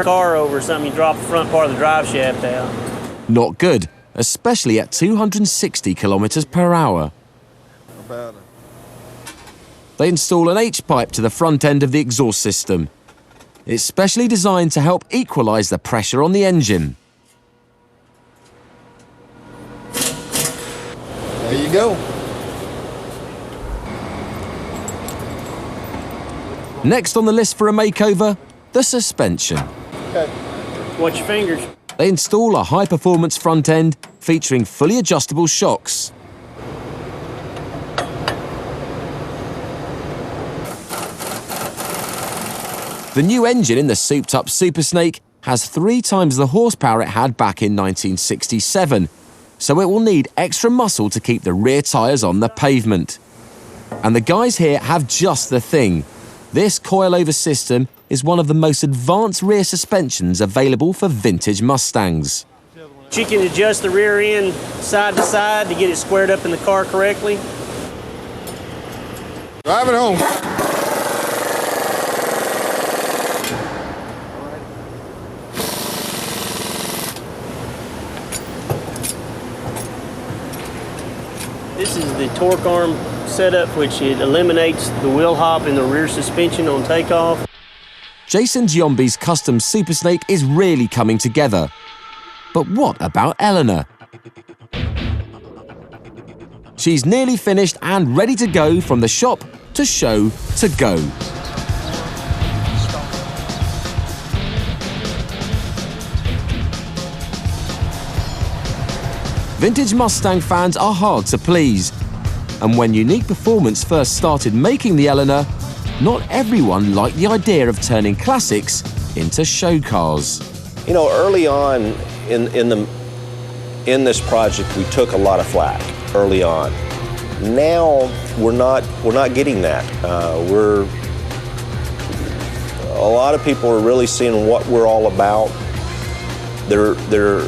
car over or something, you drop the front part of the drive shaft out. Not good, especially at 260 kilometers per hour. They install an H-pipe to the front end of the exhaust system. It's specially designed to help equalize the pressure on the engine. There you go. Next on the list for a makeover, the suspension. Okay. Watch your fingers. They install a high-performance front end featuring fully adjustable shocks. The new engine in the souped-up Super Snake has 3 times the horsepower it had back in 1967, so it will need extra muscle to keep the rear tyres on the pavement. And the guys here have just the thing. This coilover system is one of the most advanced rear suspensions available for vintage Mustangs. You can adjust the rear end side to side to get it squared up in the car correctly. Drive it home. This is the torque arm setup, which it eliminates the wheel hop in the rear suspension on takeoff. Jason Giombi's custom Super Snake is really coming together. But what about Eleanor? She's nearly finished and ready to go from the shop to show to go. Vintage Mustang fans are hard to please. And when Unique Performance first started making the Eleanor, not everyone liked the idea of turning classics into show cars. You know, early on in this project, we took a lot of flack early on. Now we're not getting that. A lot of people are really seeing what we're all about. They're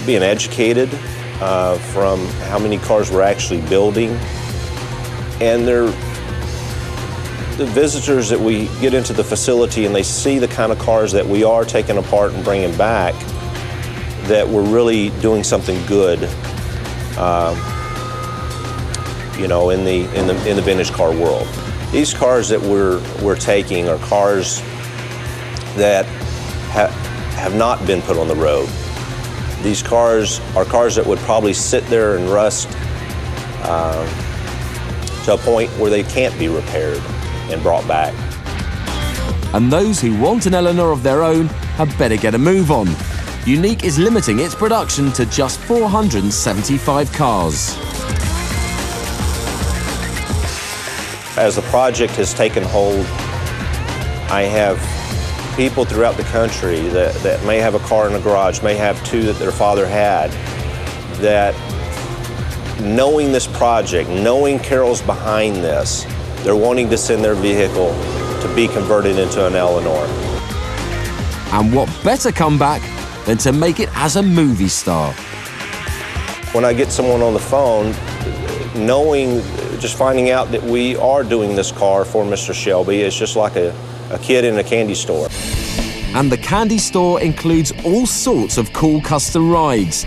being educated from how many cars we're actually building, and the visitors that we get into the facility and they see the kind of cars that we are taking apart and bringing back, that we're really doing something good, you know, in the vintage car world. These cars that we're taking are cars that have not been put on the road. These cars are cars that would probably sit there and rust to a point where they can't be repaired and brought back. And those who want an Eleanor of their own had better get a move on. Unique is limiting its production to just 475 cars. As the project has taken hold, I have people throughout the country that may have a car in the garage, may have 2 that their father had, that knowing this project, knowing Carroll's behind this, they're wanting to send their vehicle to be converted into an Eleanor. And what better comeback than to make it as a movie star? When I get someone on the phone, just finding out that we are doing this car for Mr. Shelby, it's just like a kid in a candy store. And the candy store includes all sorts of cool custom rides,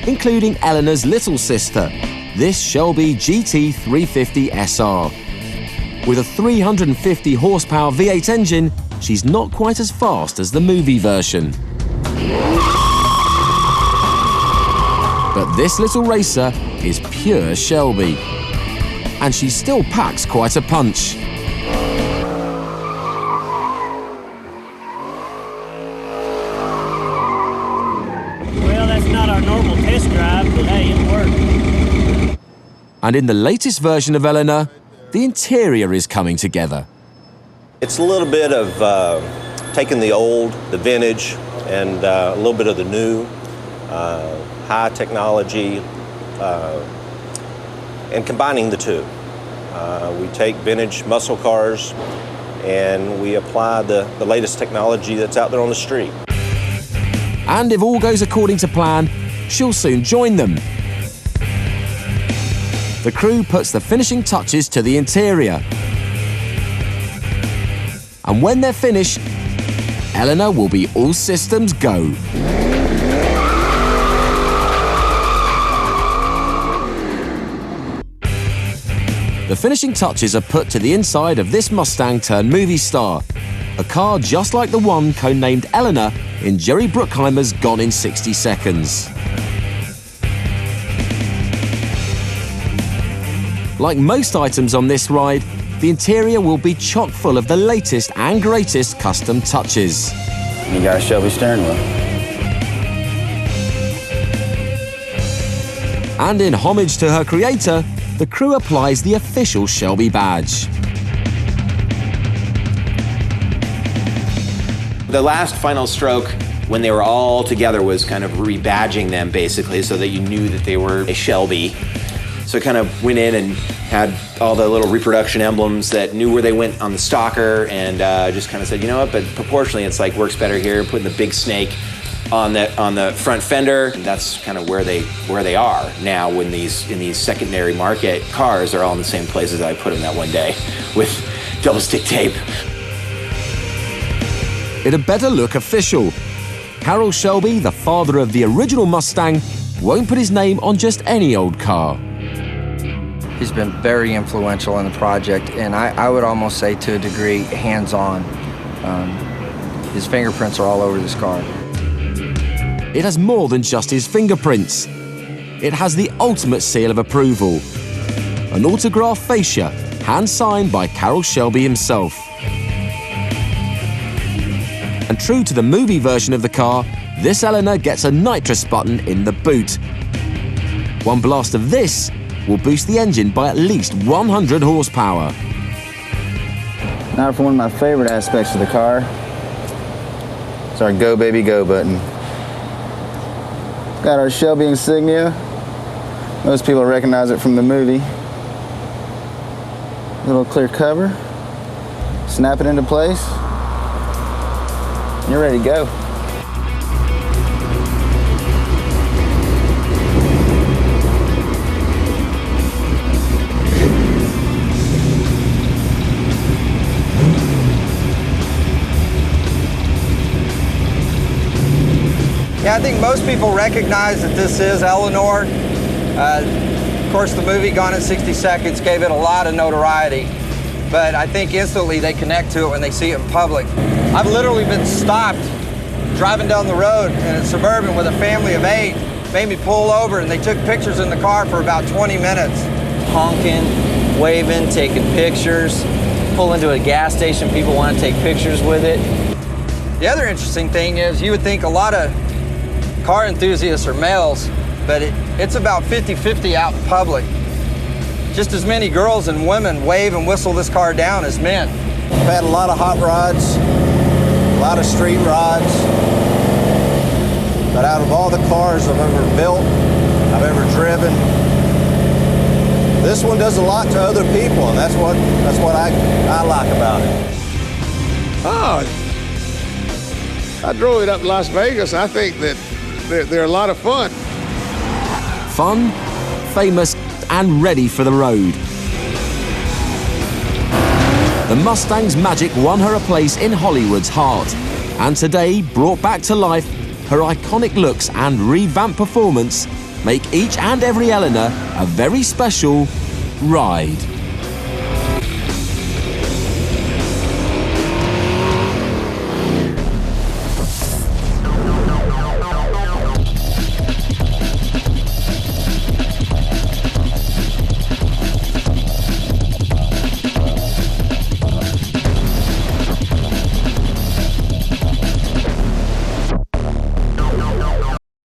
including Eleanor's little sister, this Shelby GT350 SR. With a 350 horsepower V8 engine, she's not quite as fast as the movie version. But this little racer is pure Shelby. And she still packs quite a punch. Well, that's not our normal test drive, but hey, it'll work. And in the latest version of Eleanor, the interior is coming together. It's a little bit of taking the old, the vintage, and a little bit of the new, high technology, and combining the two. We take vintage muscle cars and we apply the latest technology that's out there on the street. And if all goes according to plan, she'll soon join them. The crew puts the finishing touches to the interior. And when they're finished, Eleanor will be all systems go. The finishing touches are put to the inside of this Mustang turned movie star, a car just like the one codenamed Eleanor in Jerry Bruckheimer's Gone in 60 Seconds. Like most items on this ride, the interior will be chock full of the latest and greatest custom touches. You got a Shelby steering wheel. And in homage to her creator, the crew applies the official Shelby badge. The last final stroke, when they were all together, was kind of rebadging them, basically, so that you knew that they were a Shelby. So kind of went in and had all the little reproduction emblems that knew where they went on the stalker, and just kind of said, you know what, but proportionally it's like works better here, putting the big snake on the front fender. And that's kind of where they are now in these secondary market cars. Are all in the same places that I put them that one day with double stick tape. It had better look official. Carroll Shelby, the father of the original Mustang, won't put his name on just any old car. He's been very influential in the project, and I would almost say to a degree hands-on. His fingerprints are all over this car. It has more than just his fingerprints. It has the ultimate seal of approval. An autograph fascia, hand-signed by Carroll Shelby himself. And true to the movie version of the car, this Eleanor gets a nitrous button in the boot. One blast of this will boost the engine by at least 100 horsepower. Now for one of my favorite aspects of the car. It's our Go Baby Go button. Got our Shelby insignia. Most people recognize it from the movie. Little clear cover. Snap it into place. You're ready to go. Yeah, I think most people recognize that this is Eleanor. Of course, the movie Gone in 60 Seconds gave it a lot of notoriety, but I think instantly they connect to it when they see it in public. I've literally been stopped driving down the road in a Suburban with a family of 8, made me pull over, and they took pictures in the car for about 20 minutes. Honking, waving, taking pictures. Pull into a gas station, people want to take pictures with it. The other interesting thing is you would think a lot of car enthusiasts are males, but it's about 50-50 out in public. Just as many girls and women wave and whistle this car down as men. I've had a lot of hot rods, a lot of street rods, but out of all the cars I've ever built, I've ever driven, this one does a lot to other people, and that's what I like about it. Oh, I drove it up to Las Vegas. I think that they're a lot of fun. Fun, famous, and ready for the road. The Mustang's magic won her a place in Hollywood's heart, and today, brought back to life, her iconic looks and revamped performance make each and every Eleanor a very special ride.